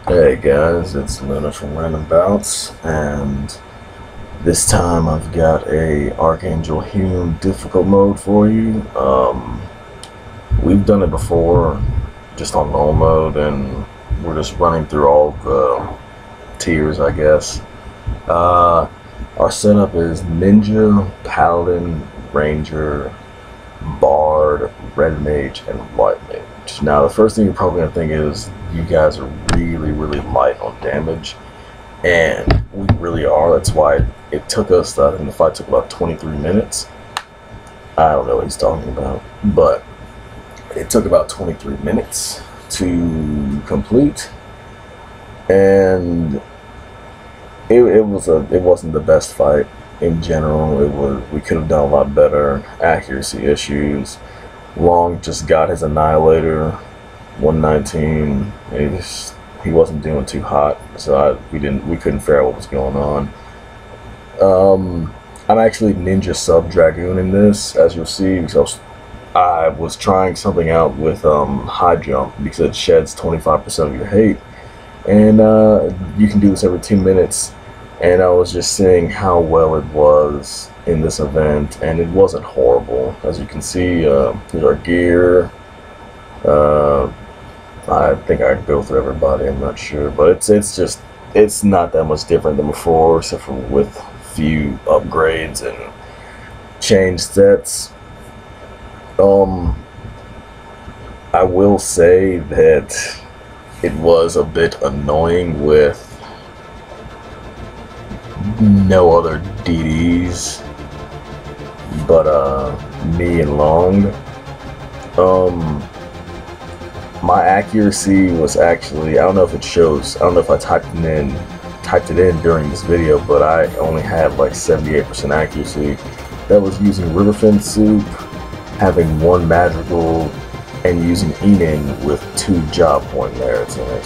Hey guys, it's Luna from Random Bouts, and this time I've got a Archangel Hume difficult mode for you. We've done it before, just on normal mode, and we're just running through all the tiers, I guess. Uh, our setup is Ninja, Paladin, Ranger, Bard, Red Mage, and White Mage. Now, the first thing you're probably gonna think is you guys are really light on damage, and we really are. That's why it took us. I think the fight took about 23 minutes. I don't know what he's talking about, but it took about 23 minutes to complete, and it wasn't the best fight in general. We could have done a lot better. Accuracy issues. Long just got his Annihilator, 119. He wasn't doing too hot, so we couldn't figure out what was going on. I'm actually Ninja Sub Dragoon in this, as you'll see, because I was trying something out with High Jump because it sheds 25% of your hate, and you can do this every 2 minutes. And I was just seeing how well it was in this event, and it wasn't horrible. As you can see, here's our gear. I think I can go through everybody, I'm not sure, but it's not that much different than before, except for with few upgrades and change sets. I will say that it was a bit annoying with no other DDs but me and Long. My accuracy was actually, I don't know if it shows, I don't know if I typed it in during this video, but I only had like 78% accuracy. That was using Riverfin Soup, having one Madrigal, and using Enin with 2 job point merits in it.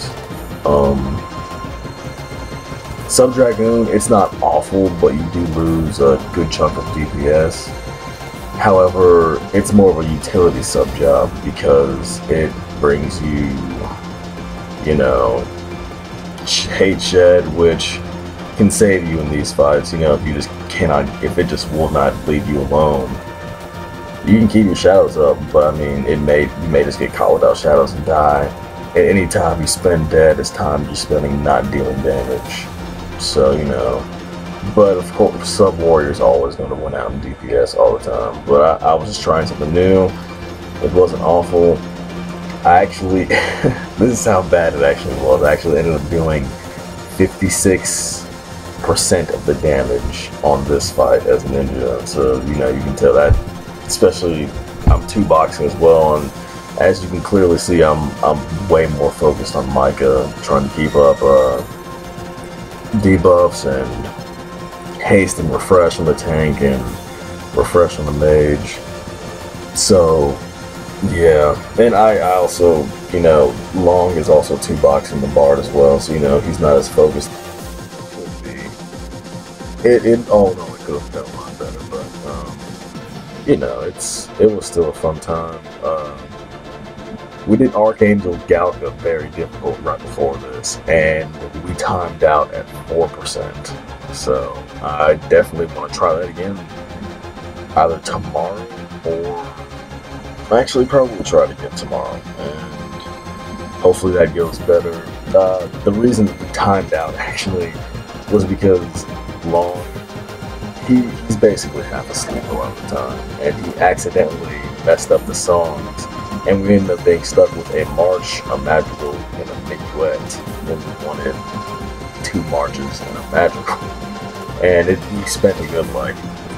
Sub Dragoon, it's not awful, but you do lose a good chunk of DPS. However, it's more of a utility sub job because it brings you, hate shed, which can save you in these fights. If you just cannot, if it just will not leave you alone, you can keep your shadows up, but I mean, you may just get caught without shadows and die. And any time you spend dead is time you're spending not dealing damage. So, but of course, Sub Warrior's always going to win out in DPS all the time. But I was just trying something new. It wasn't awful. I actually, this is how bad it actually was. I actually ended up doing 56% of the damage on this fight as Ninja. So, you can tell that, especially I'm 2-boxing as well. And as you can clearly see, I'm way more focused on Micah, trying to keep up debuffs and haste and refresh on the tank and refresh on the mage. So yeah, and I also, Long is also 2-boxing the Bard as well, so he's not as focused as it could be. It all no, it could have done a lot better, but it was still a fun time. We did Archangel Galga very difficult right before this, and we timed out at 4%. So I definitely want to try that again, either tomorrow or actually probably try it again tomorrow, and hopefully that goes better. The reason that we timed out actually was because Long, he's basically half asleep a lot of the time, and he accidentally messed up the songs. And we ended up being stuck with a march, a madrigal, and a minuet when we wanted 2 marches and a madrigal. And we spent a good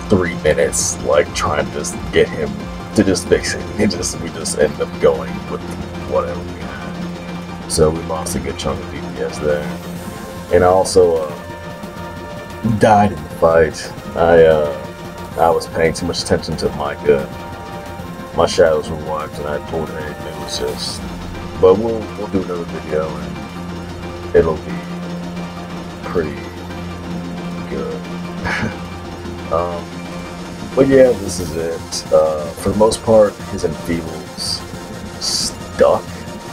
3 minutes trying to just get him to just fix it. We just ended up going with whatever we had. So we lost a good chunk of DPS there. And I also died in the fight. I was paying too much attention to Micah. My shadows were wiped and I pulled it, and it was just, but we'll do another video and it'll be pretty good. But yeah, this is it. For the most part, his enfeeble's stuck,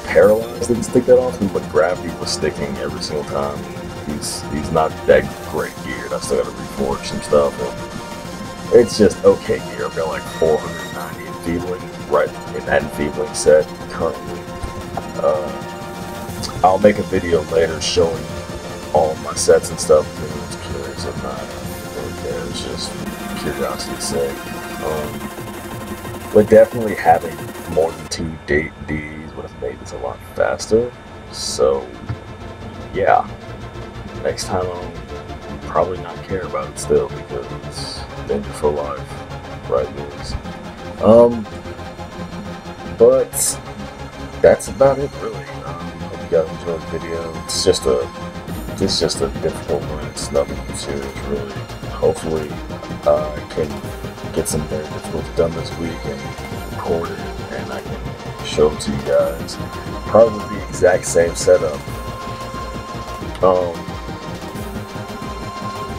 paralyzed didn't stick that often, but gravity was sticking every single time. He's not that great geared. I still gotta reforge some stuff, and it's just okay gear. I've got like 490 enfeebling, right, in that enfeebling set currently. I'll make a video later showing all of my sets and stuff if anyone's curious. If not, really care. It's just curiosity's sake. But definitely having more than 2 Ds would have made this a lot faster. So yeah, next time I'll probably not care about it still because it's danger for life, right, guys? But that's about it, really. Hope you guys enjoyed the video. It's just a difficult one. It's nothing serious, really. Hopefully, I can get some very difficult done this week and record it, and I can show it to you guys. Probably the exact same setup.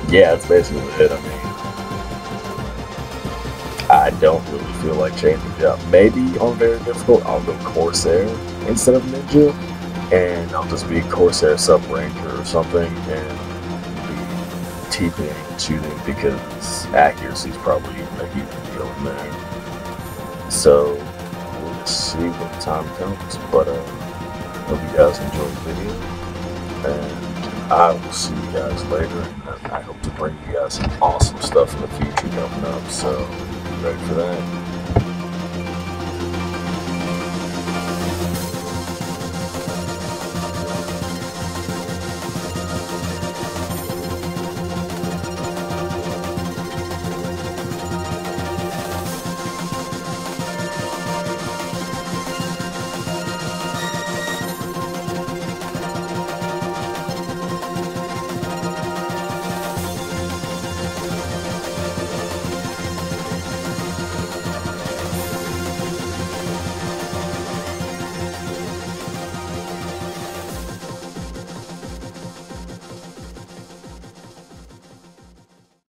Yeah, that's basically it. I mean, I don't really feel like changing it up. Maybe on very difficult, I'll go Corsair instead of Ninja, and I'll just be Corsair Sub Ranger or something, and be TPing and shooting because accuracy is probably a huge deal in there. So we'll just see when the time comes. But hope you guys enjoyed the video, and I will see you guys later. And I hope to bring you guys some awesome stuff in the future coming up. So ready for that?